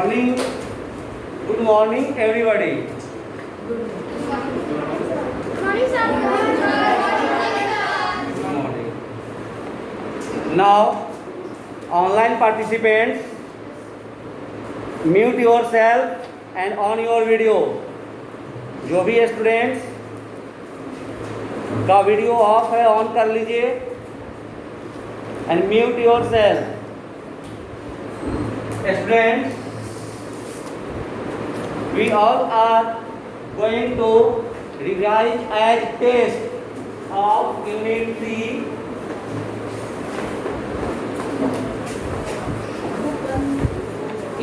morning. Good morning, everybody. Morning, sir. Good morning. Now, online participants, mute yourself and on your video. जो भी students का video of है on कर लीजिए and mute your self. Students, we all are going to revise as test of Unit 3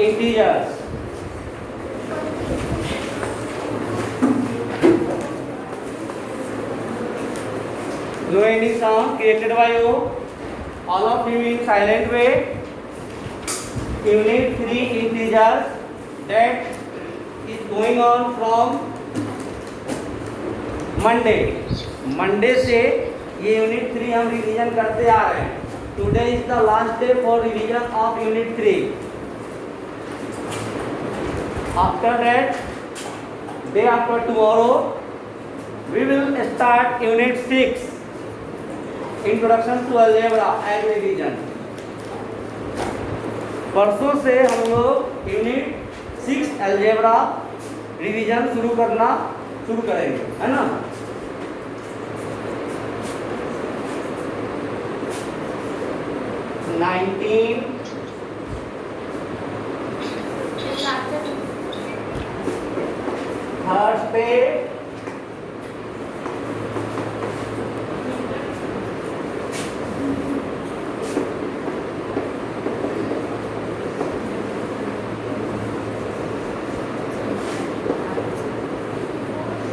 integers. No any sound created by you. All of you in silent way. Unit 3 integers that is going on from Monday से ये unit 3 हम revision करते आ रहे हैं. Today is the last day for revision of unit 3. After that day after tomorrow we will start unit 6 introduction to algebra as revision. परसों से हम लोग यूनिट 6 अलजेब्रा रिवीजन शुरू करेंगे, है ना. Thursday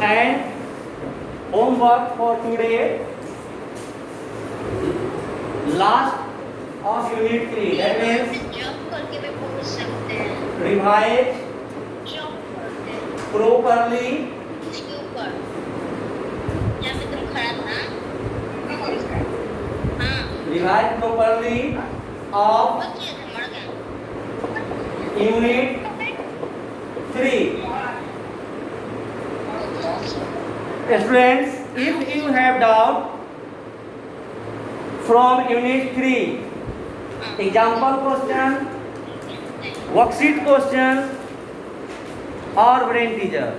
and homework for today, last of unit 3, that means job करके भी पूछ सकते हैं. revise जॉब करते हैं properly उसके ऊपर. जहाँ पे तुम खड़ा था. हाँ. revise properly of बच्चे थे मर गए. unit 3. Students, if you have doubt from unit 3, example question, worksheet question और brain teaser,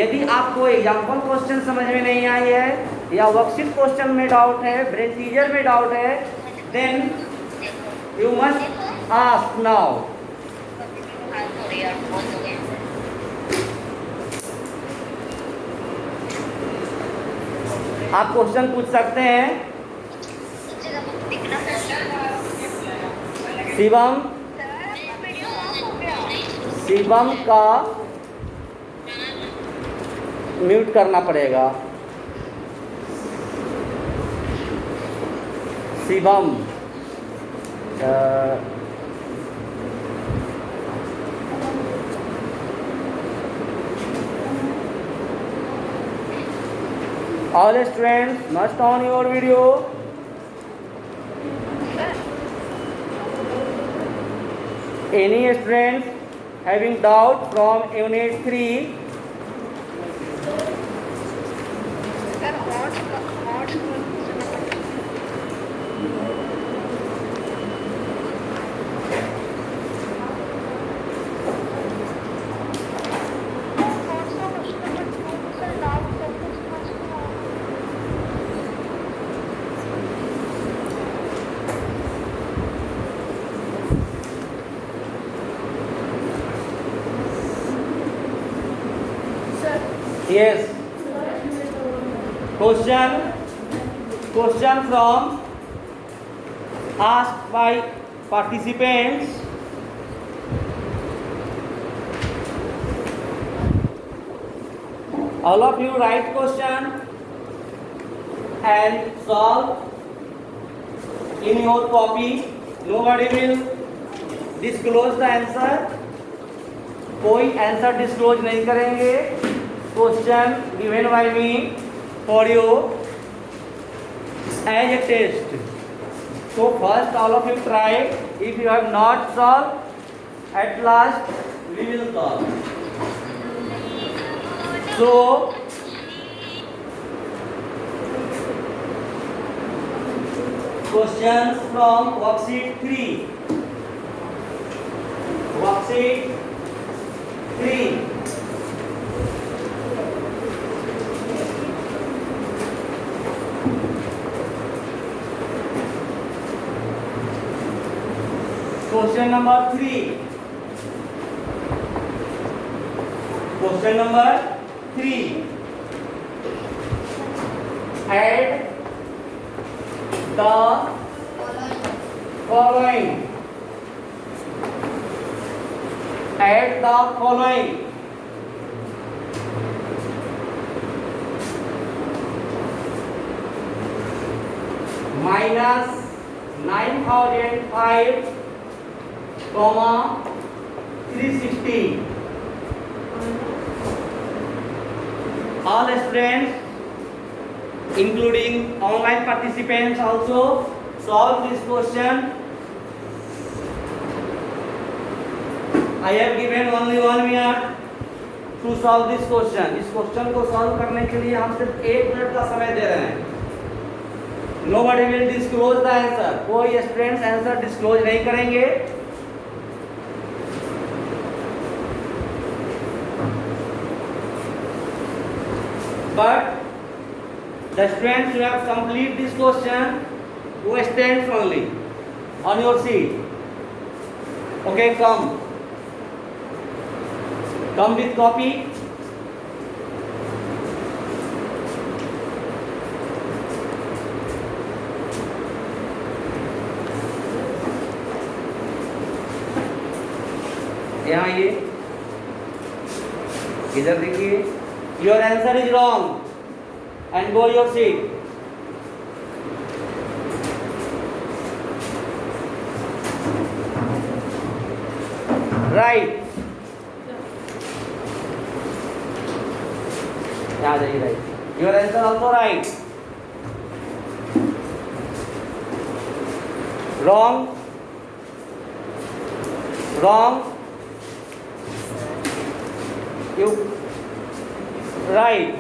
यदि आपको एग्जाम्पल क्वेश्चन समझ में नहीं आई है या वर्कशीट क्वेश्चन में डाउट है, ब्रेन टीजर में डाउट है, then you must ask now. आप क्वेश्चन पूछ सकते हैं. शिवम का म्यूट करना पड़ेगा. Shivam all students must on your video. Any students having doubt from unit 3, yes, question from asked by participants. All of you write question and solve in your copy. Nobody will disclose the answer. कोई answer disclose नहीं करेंगे. Question given by me for you as a test. So first all of you try. If you have not solved, At last we will solve. So questions from worksheet 3. Worksheet 3. Question number 3. Question number 3. Add the following. Add the following. Minus 9005, 360. All students, including online participants, also solve this question. I have given only 1 minute to solve this question. इस question को solve करने के लिए हम सिर्फ 1 minute का समय दे रहे हैं. Nobody will disclose the answer. कोई स्टूडेंट्स आंसर डिस्क्लोज नहीं करेंगे. But the students who have complete this question, who stands only on your seat. Okay, come with copy. यहाँ ये इधर देखिए. Your answer is wrong and go your seat. Right. यहाँ जाइए. Right. Your answer also right. Wrong. You right.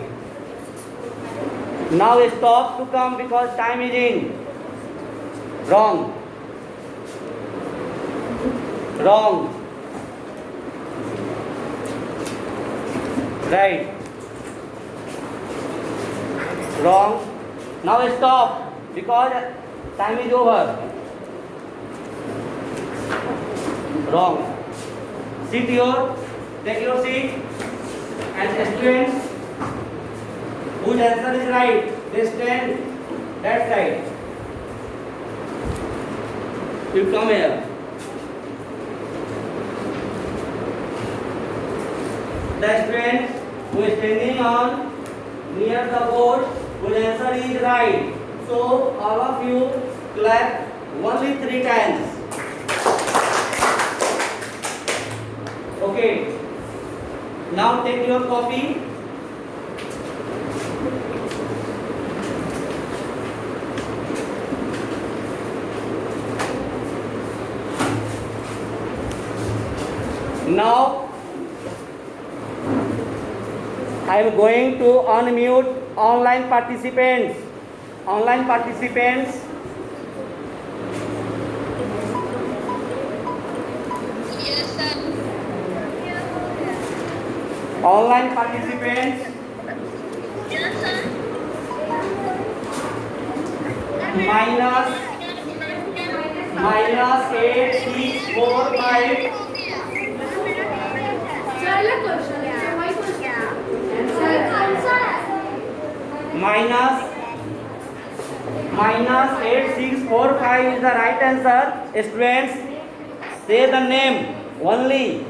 Now stop to come because time is in. Wrong. Right. Wrong. Now stop because time is over. Wrong. Take your seat. And students whose answer is right, they stand that side. You come here. The students who is standing on near the board, whose answer is right. So all of you clap only 3 times. Okay. Now take your copy. Now I am going to unmute online participants. Yes, sir. Online participants. Yes, sir. Minus 8645. Minus 8645 is the right answer. Students, say the name only.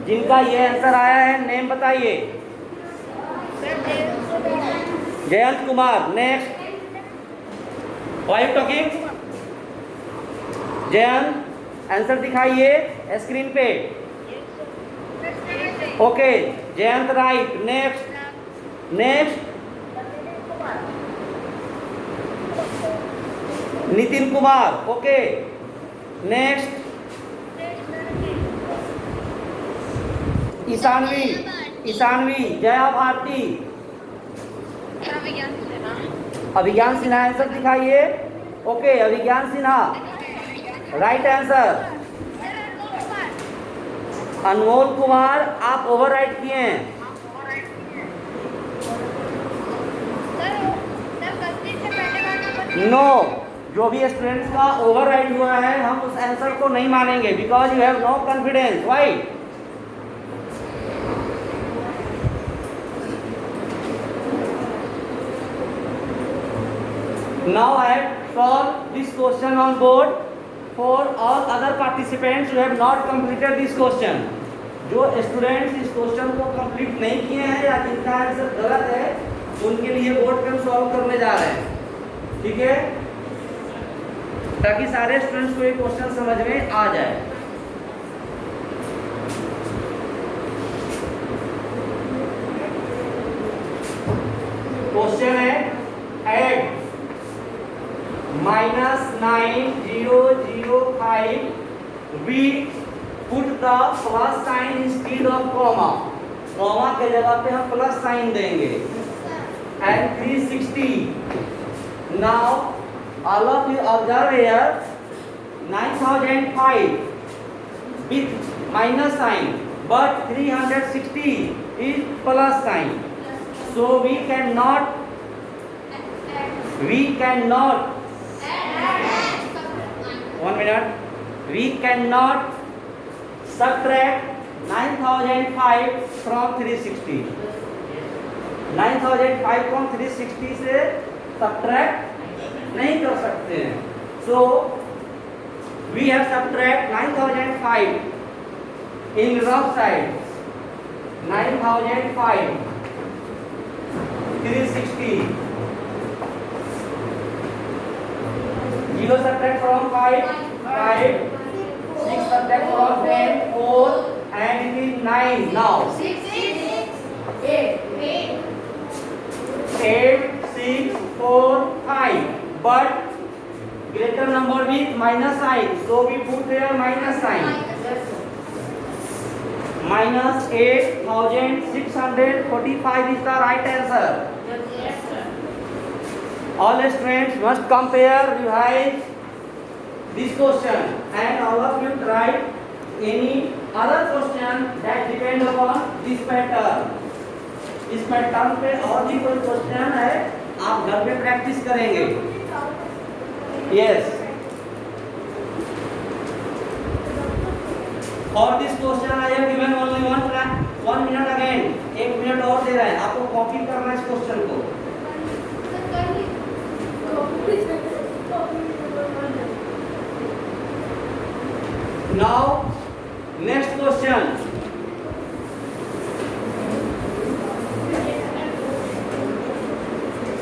जिनका ये answer आया है, name बताइए. Jayant Kumar. Next. Why are you talking? Jayant, answer दिखाइए screen पे. Okay, Jayant right. Next. Nitin Kumar. Okay. Next. Ishanvi, Ishanvi, Jaya Bharti, Abhigyan Sinha, Abhigyan Sinha answer दिखाइए। Okay, Abhigyan Sinha right answer. Anmol Kumar, आप overwrite किए हैं। नो, जो भी स्टूडेंट्स का ओवरराइट हुआ है हम उस आंसर को नहीं मानेंगे, because you have no confidence. Why? Now I have solved this question on board. For all other participants who have not completed this question, जो स्टूडेंट्स इस क्वेश्चन को कंप्लीट नहीं किए हैं या जिनका आंसर गलत है, उनके लिए बोर्ड पे हम सॉल्व करने जा रहे हैं। ठीक है, ताकि सारे स्टूडेंट्स को ये क्वेश्चन समझ में आ जाए। क्वेश्चन है add -9005, we put the plus sign instead of comma, comma के जगह पे हम प्लस साइन देंगे, and 360. now all of you observe here 9005 with minus sign, but 360 is plus sign, so we cannot one minute, we cannot subtract 9005 from 360. 9005 from 360 से subtract नहीं कर सकते हैं, so we have subtract 9005 in rough side, 9005 360. 0 subtract from 5, 5, 6 subtract from 10, 4, and it is 9 now. 8, 6, 4, 5. But greater number with minus sign, so we put there minus sign. Minus 8645 is the right answer. All students must compare, revise this question, and all of you try any other question that depend upon this pattern. इस pattern पे और भी कोई question है, आप घर पे practice करेंगे। Yes. For this question I have given only 1 minute again. 1 minute और दे रहे हैं आपको, कॉपी करना है इस क्वेश्चन को। Now next question.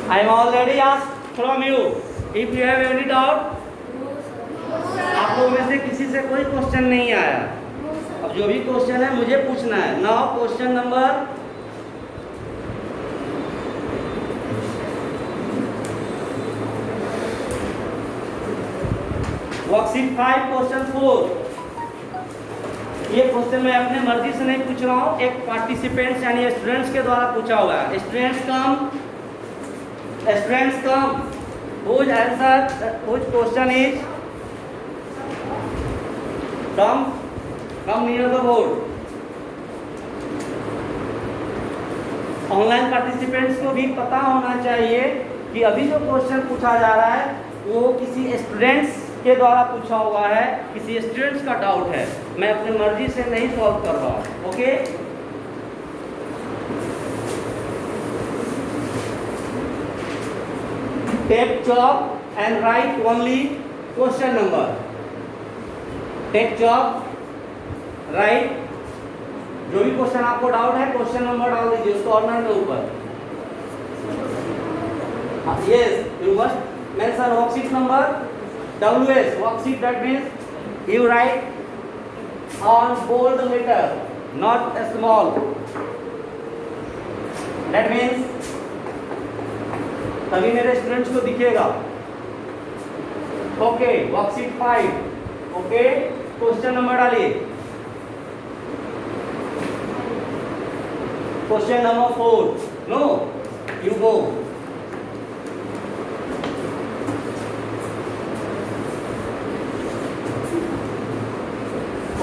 I am already asked from you. If you have any doubt, आप लोगों में से किसी से कोई क्वेश्चन नहीं आया, अब जो भी क्वेश्चन है मुझे पूछना है। Now question number worksheet 5 question 4। ये क्वेश्चन मैं अपने मर्जी से नहीं पूछ रहा हूँ, एक पार्टिसिपेंट्स यानी स्टूडेंट्स के द्वारा पूछा हुआ है। Students come whose question is come near the board. Online participants को भी पता होना चाहिए कि अभी जो क्वेश्चन पूछा जा रहा है वो किसी स्टूडेंट्स के द्वारा पूछा हुआ है, किसी स्टूडेंट्स का डाउट है, मैं अपनी मर्जी से नहीं सॉल्व कर रहा हूँ। Okay, take chalk and write only question number. Take chalk, write, जो भी क्वेश्चन आपको डाउट है क्वेश्चन नंबर डाल दीजिए उस कॉर्नर में ऊपर। Yes, you must mention worksheet number WS, worksheet, that means you write on bold letter, not a small. That means तभी मेरे स्टूडेंट्स को दिखेगा। Okay, worksheet 5। Okay, question number डालिए। Question number 4. No, you go.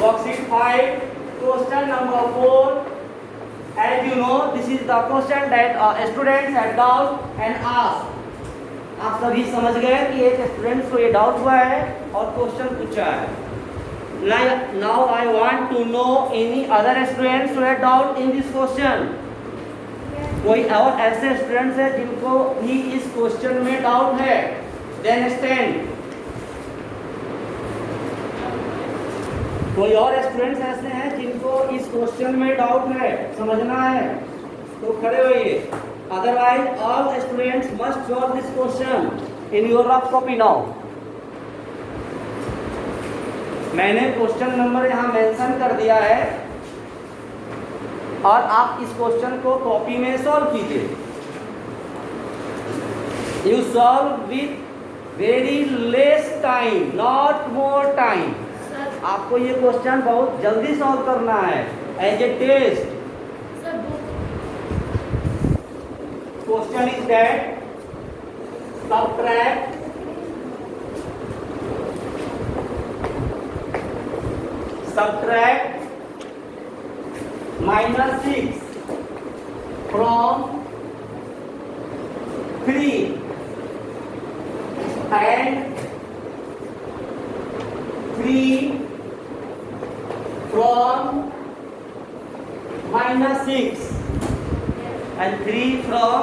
Worksheet 5, question number 4. As you know, this is the question that students had doubt and asked. आप सभी समझ गए कि एक स्टूडेंट्स को ये डाउट हुआ है और क्वेश्चन पूछा है. Now I want to know any other students who had doubt in this question. कोई और ऐसे स्टूडेंट्स हैं जिनको भी इस क्वेश्चन में डाउट है? Then stand. कोई और स्टूडेंट्स ऐसे हैं जिनको इस क्वेश्चन में डाउट है, समझना है, तो खड़े होइए. Otherwise all students must solve this question in your rough copy now. मैंने क्वेश्चन नंबर यहाँ मेंशन कर दिया है और आप इस क्वेश्चन को कॉपी में सॉल्व कीजिए. You solve with very less time, not more time. आपको ये क्वेश्चन बहुत जल्दी सॉल्व करना है as a test. Question is that subtract -6 from 3 and 3 from -6 and 3 from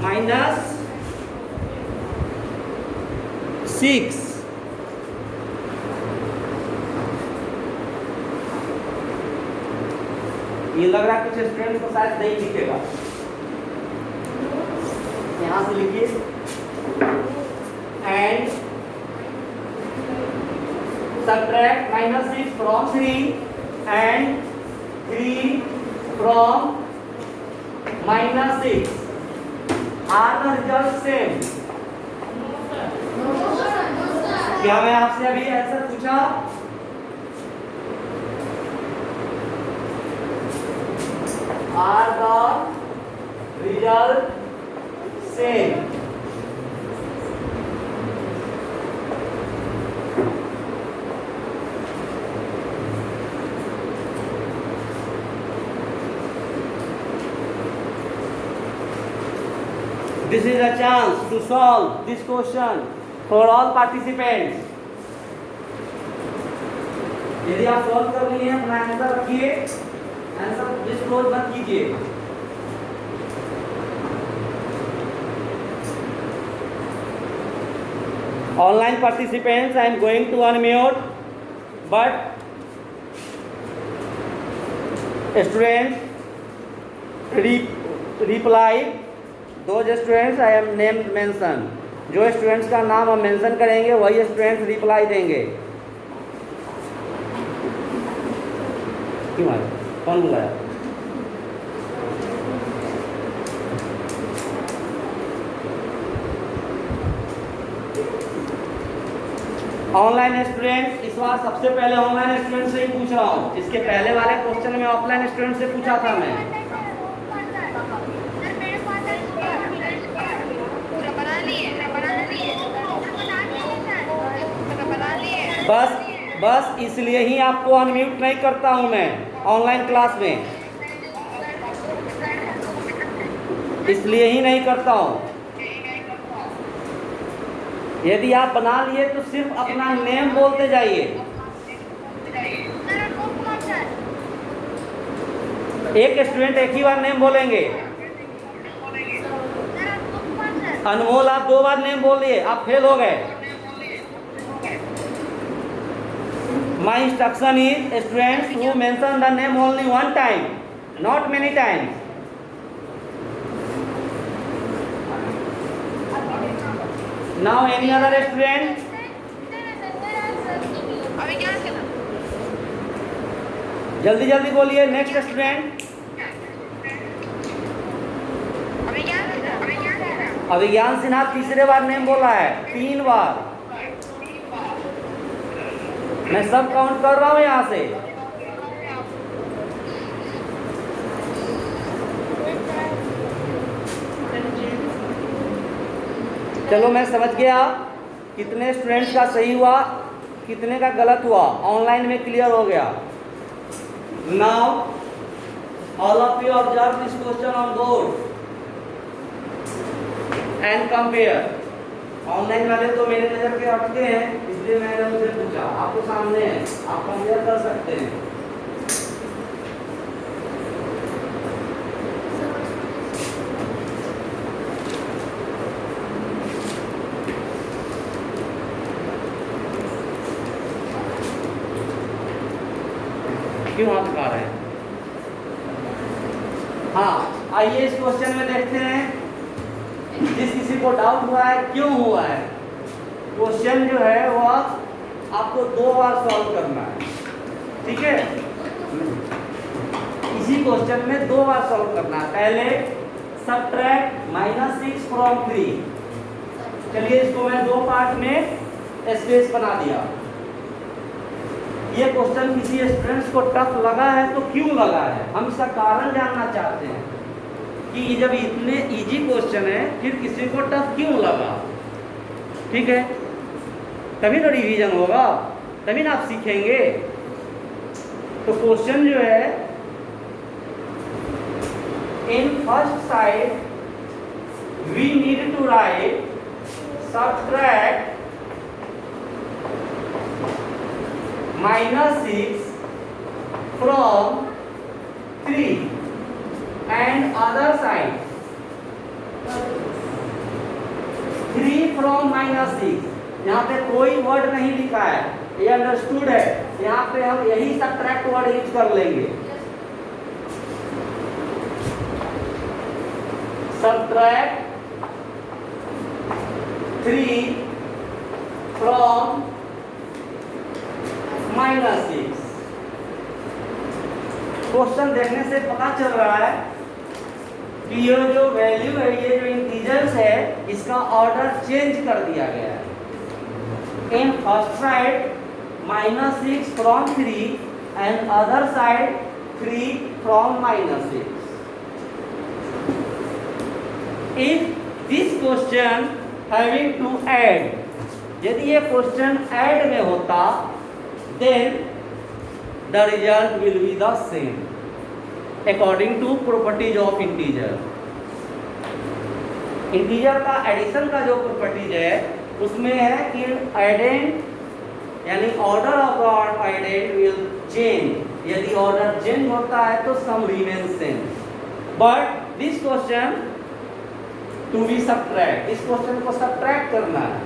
-6. ये लग रहा है कुछ स्टूडेंट्स को शायद नहीं लिखेगा. यहां से लिखिए and subtract -6 from 3 and 3 from -6. Are the results same? क्या मैं आपसे अभी आंसर पूछा? Are the results same? This is a chance to solve this question for all participants. यदि आप सॉल्व कर लिए हैं अपना आंसर रखिए, आंसर डिस्क्लोज मत कीजिए. Online participants, I am going to unmute, but students reply. Those students I am named mention. जो स्टूडेंट्स का नाम हम मेंशन करेंगे वही स्टूडेंट्स रिप्लाई देंगे. क्यों आए? कौन बुलाया? ऑनलाइन स्टूडेंट, इस बार सबसे पहले ऑनलाइन स्टूडेंट से ही पूछ रहा हूँ. इसके पहले वाले क्वेश्चन में ऑफलाइन स्टूडेंट से पूछा था मैं. बस इसलिए ही आपको अनम्यूट नहीं करता हूं मैं ऑनलाइन क्लास में, इसलिए ही नहीं करता हूं. यदि आप बना लिए तो सिर्फ अपना नेम बोलते जाइए. एक स्टूडेंट एक ही बार नेम बोलेंगे. अनमोल आप 2 बार नेम बोल दिए, आप फेल हो गए. My instruction is students who mention the name only one time, not many times. Now any other student? जल्दी जल्दी बोलिए. Next student. अभिज्ञान सिन्हा तीसरे बार नेम बोला है, 3 बार. मैं सब काउंट कर रहा हूं यहां से. चलो मैं समझ गया कितने स्टूडेंट्स का सही हुआ कितने का गलत हुआ, ऑनलाइन में क्लियर हो गया। Now all of you observe this question on board and compare. Online वाले तो मेरे नजर के हटके हैं, इसलिए मैंने उनसे पूछा, आपको सामने है, आप कंपेयर कर सकते हैं। क्यों हाथ उठा रहे हैं? हाँ, आइए इस क्वेश्चन में देखते हैं, जिस किसी को डाउट हुआ है क्यों हुआ है। क्वेश्चन जो है वह आपको 2 बार सॉल्व करना है, ठीक है। इसी क्वेश्चन में 2 बार सॉल्व करना है। पहले सबट्रैक्ट -6 फ्रॉम 3। चलिए इसको मैं 2 पार्ट में स्पेस बना दिया। ये क्वेश्चन किसी स्टूडेंट्स को टफ लगा है तो क्यों लगा है, हम इसका कारण जानना चाहते हैं कि जब इतने इजी क्वेश्चन है फिर किसी को टफ क्यों लगा, ठीक है। तभी तो रिवीजन होगा, तभी ना आप सीखेंगे। तो क्वेश्चन जो है, in first side we need to write subtract -6 from 3 and other side 3 from -6। यहाँ पे कोई वर्ड नहीं लिखा है, ये अंडरस्टूड है। यहाँ पे हम यही सबट्रैक्ट वर्ड यूज कर लेंगे। Subtract 3 from -6। क्वेश्चन देखने से पता चल रहा है कि ये जो वैल्यू है, ये जो इंटीजर्स है, इसका ऑर्डर चेंज कर दिया गया है। In first side -6 from 3 and other side 3 from -6। If this question having to add, यदि ये क्वेश्चन ऐड में होता then the result will be the same according to properties of integer। Integer का addition का जो प्रॉपर्टीज है उसमें है कि आइडेंट यानी order of addend will change. यदि ऑर्डर चेंज होता है तो sum remain same. But this question to be subtract, इस क्वेश्चन को सबट्रैक्ट करना है,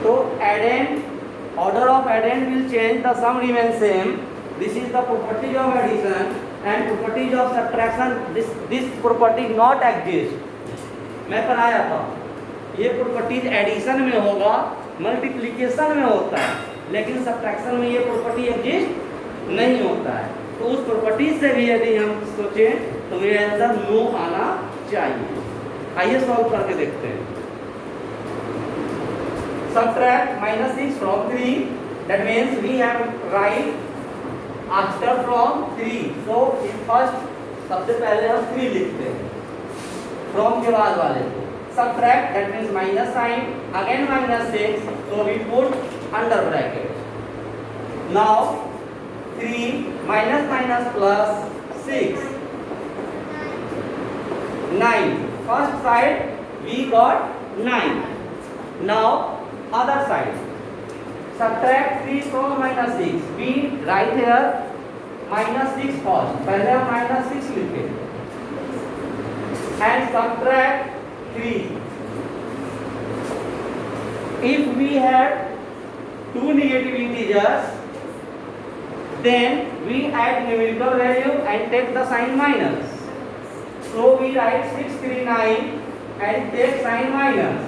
तो addend order of addend will change, the sum remain same। This is the property of addition and properties of subtraction। This property not exist। मैं पढ़ाया था, ये properties addition में होगा, मल्टीप्लिकेशन में होता है, लेकिन सब्ट्रैक्शन में ये प्रॉपर्टी एग्जिस्ट नहीं होता है। तो उस प्रॉपर्टीज से भी यदि हम सोचें तो ये आंसर नो आना चाहिए। आइए सॉल्व करके देखते हैं। Subtract -6 from 3, that means we have write after from 3। so in first सबसे पहले हम 3 लिखते हैं, from के बाद वाले subtract, that means minus sign, again -6, so we put under bracket। now 3 minus plus 6 9, first side we got 9। now other side subtract 3 from -6, we write here -6 first, पहले हम -6 लिखे and subtract 3। if we have 2 negative integers then we add numerical value and take the sign minus, so we write 639 and take sign minus।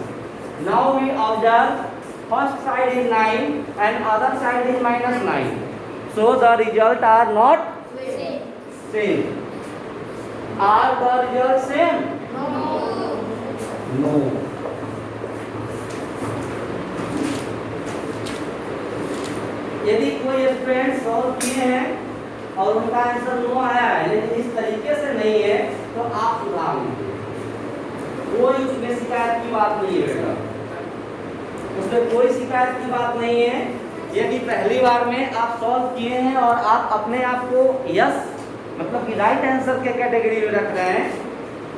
now we observe first side is 9 and other side is -9, so the result are not same। are the result same? no। यदि कोई student solve किए हैं और उनका answer no आया है लेकिन इस तरीके से नहीं है तो आप सुधार लीजिए। कोई उसमें शिकायत की बात नहीं है बेटा, उसमें कोई शिकायत की बात नहीं है। यदि पहली बार में आप सॉल्व किए हैं और आप अपने आप को यस मतलब कि राइट आंसर के कैटेगरी में रख रहे हैं,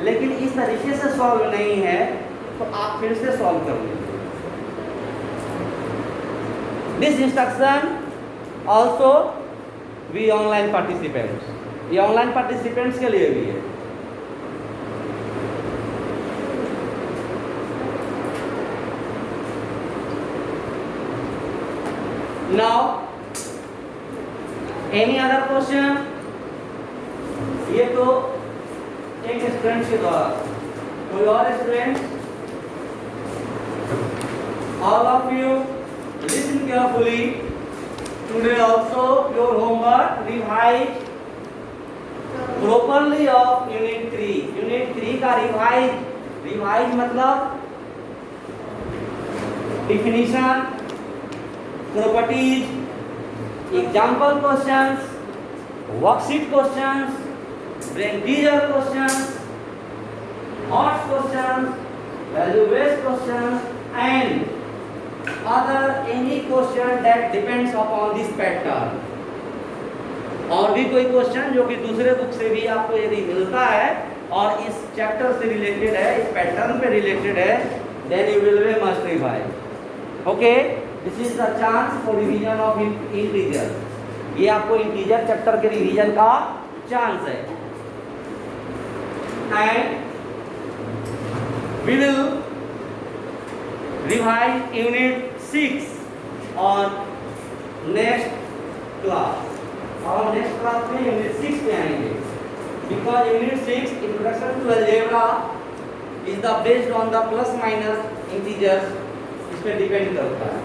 लेकिन इस तरीके से सॉल्व नहीं है, तो आप फिर से सॉल्व कर लीजिए। This instruction also we online participants, ये ऑनलाइन पार्टिसिपेंट्स के लिए भी है। Now, any other question? ये तो एक स्टूडेंट के द्वारा, कोई और student? All of you listen carefully. Today also your homework revise properly of Unit 3. Unit 3 का revise मतलब definition, properties, example questions, worksheet questions, brain teaser questions, odds questions, value based questions, and other any question that depends upon this pattern. और भी कोई question जो कि दूसरे book से भी आपको यदि मिलता है और इस चैप्टर से रिलेटेड है, इस पैटर्न पे रिलेटेड है, then you will be must revise. Okay? This is the chance for revision of integer. ये आपको इंटीजर चैप्टर के रिवीजन का चांस है। And we will revise Unit 6 on next class. और नेक्स्ट क्लास में Unit 6 पे आएंगे, because Unit 6 Introduction to Algebra is the based on the plus minus integers, इस पे डिपेंड करता है।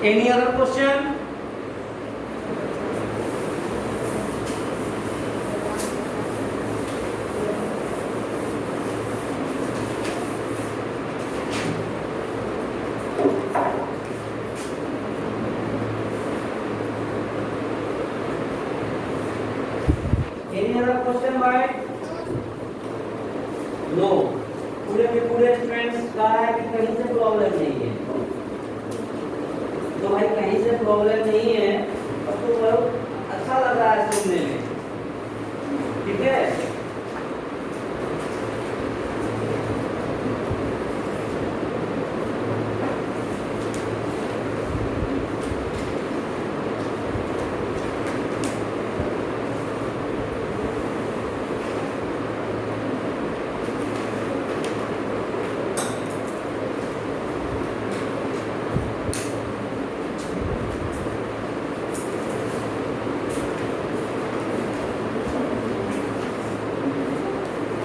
Any other question? Any other question, by? No. पूरे के पूरे स्टूडेंट्स कह रहा है कि कहीं से प्रॉब्लम नहीं है। तो भाई कहीं से प्रॉब्लम नहीं है, अब तो बहुत अच्छा लग रहा है सुनने में, ठीक है?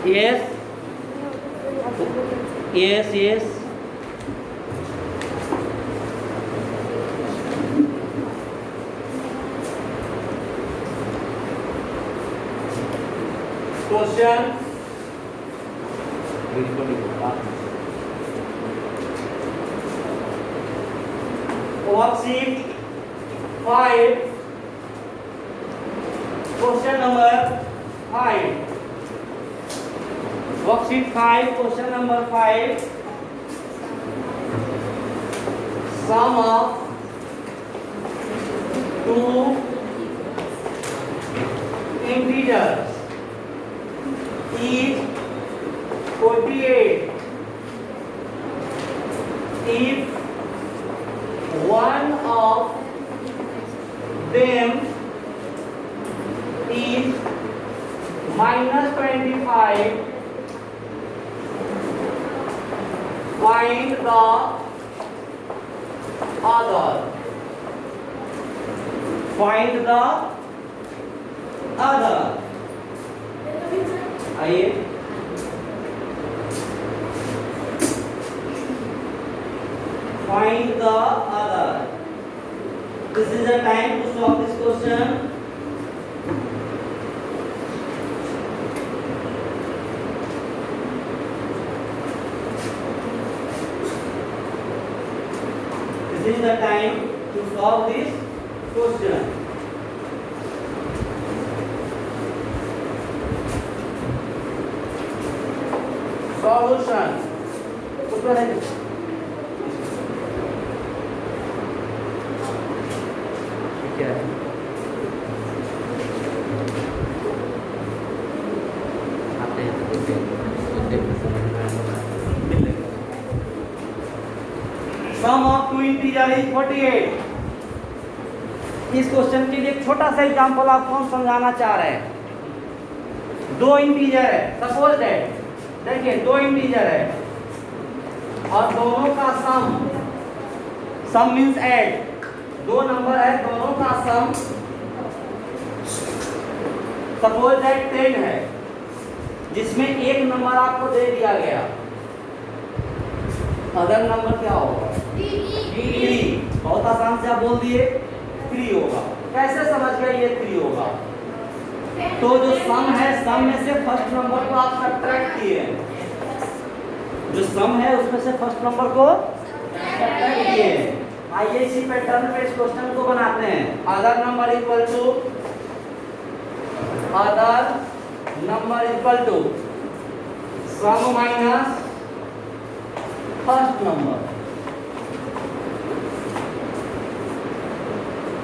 Yes. Yes, yes. Question. Worksheet 5. Question number 5. Worksheet 5, question number 5. Sum of two integers is 48 if one of them is minus 25. Find the other. Find the other. आइए, find the other. This is the time to solve this question. This is the time to solve this question. Solution उसमें नहीं क्या है सम of to integer is 48। इस question के लिए एक छोटा सा एग्जांपल आपको हम समझाना चाह रहे हैं। दो इंटीजर है, सपोज दैट, देखिए दो इंटीजर है और दोनों का सम मींस ऐड, दो नंबर है दोनों का सम सपोज दैट 10 है, जिसमें एक नंबर आपको दे दिया गया, अदर नंबर क्या होगा? 3। बहुत आसान से आप बोल दिए 3 होगा। कैसे समझ गए ये 3 होगा? तो जो सम है, सम में से फर्स्ट नंबर को आप सब्ट्रैक्ट किए, जो सम है उसमें से फर्स्ट नंबर को सब्ट्रैक्ट किए। आइए इसी पैटर्न पे इस क्वेश्चन को बनाते हैं। Other number equal to sum minus first number,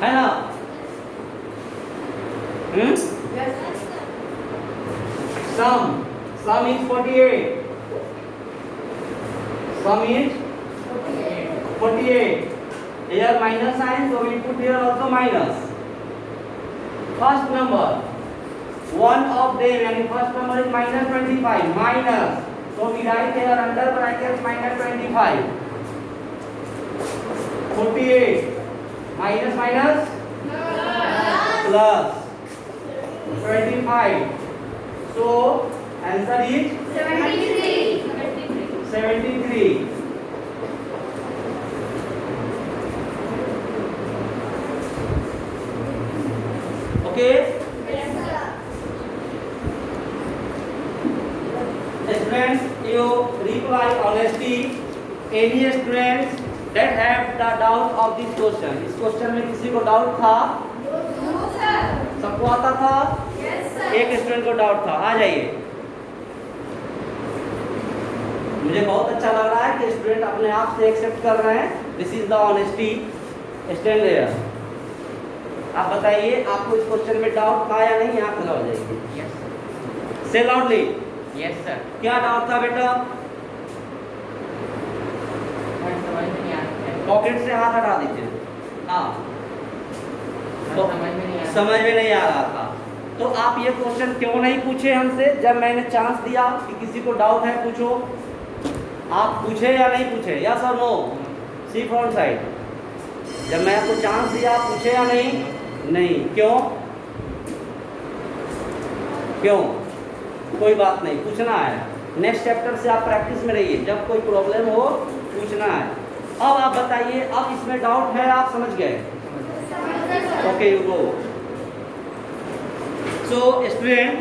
है ना? Sum is 48, sum is 48। Here minus sign, so we put here also minus. First number, one of them, and first number is minus 25, minus. So we write here under brackets minus 25. 48 minus minus plus 25. So answer is 73. Okay. Students, you reply honestly. Any students that have the doubt of this question? इस question में किसी को doubt था? सबको आता था? एक student को डाउट था। आ जाइए। मुझे बहुत अच्छा लग रहा है कि स्टूडेंट अपने आप से एक्सेप्ट कर रहे हैं। This is the honesty. Stand there. आप बताइए आपको इस क्वेश्चन में डाउट था या नहीं? यहाँ खड़ा हो जाइए। यस से लाउडली। Yes sir. क्या डाउट था बेटा? समझ में नहीं आ रहा है। पॉकेट से हाथ हटा दीजिए। हाँ, तो समझ में नहीं आ रहा था। तो आप ये क्वेश्चन क्यों नहीं पूछे हमसे जब मैंने चांस दिया कि किसी को डाउट है पूछो? आप पूछे या नहीं पूछे? यस और नो? सी फ्रंट साइड। जब मैं आपको चांस दिया पूछे या नहीं? नहीं। क्यों? क्यों? कोई बात नहीं, पूछना है। नेक्स्ट चैप्टर से आप प्रैक्टिस में रहिए, जब कोई प्रॉब्लम हो पूछना है। अब आप बताइए, अब इसमें डाउट है? आप समझ गए? Okay, you go. So student,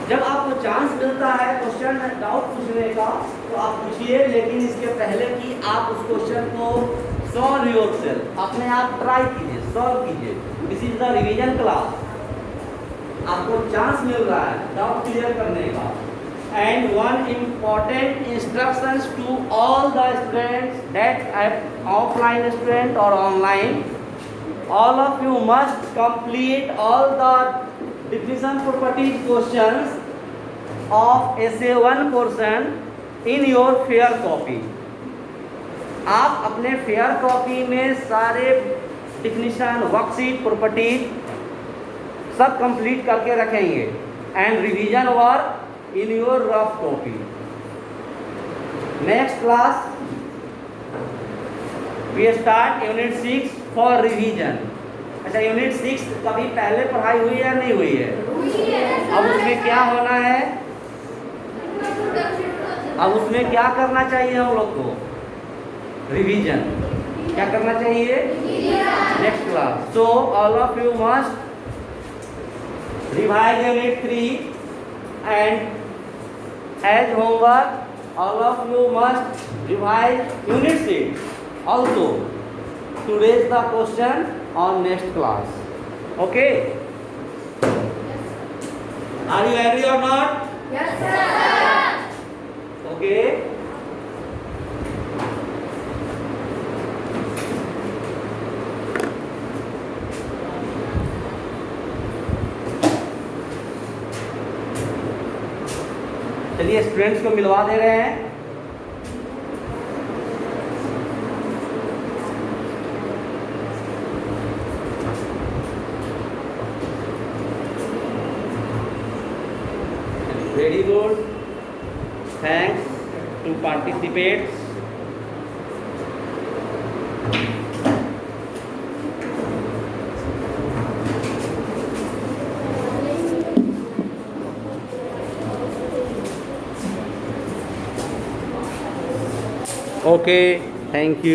जब आपको चांस मिलता है क्वेश्चन में डाउट पूछने का तो आप पूछिए, लेकिन इसके पहले कि आप उस क्वेश्चन को सॉल्व योरसेल्फ, अपने आप ट्राई कीजिए, सॉल्व कीजिए। This is the revision class. आपको चांस मिल रहा है डाउट क्लियर करने का। And one important instructions to all the students that offline student और online, all of you must complete all the definition properties questions of essay 1 portion in your fair copy। आप अपने fair copy में सारे definition, worksheet, properties सब complete करके रखेंगे। And revision work in your rough copy. Next class we start unit 6 for revision. अच्छा, unit 6 कभी पहले पढ़ाई हुई या नहीं हुई है? अब उसमें क्या होना है? अब उसमें क्या करना चाहिए हम लोग को? रिवीजन। क्या करना चाहिए? Next class. So all of you must revise unit 3 and as homework all of you must revise unit 6 also to raise the question on next class. Okay? Are you agree or not? Yes, sir. चलिए students को मिलवा दे रहे हैं। Very good, thanks to participates. Okay, thank you.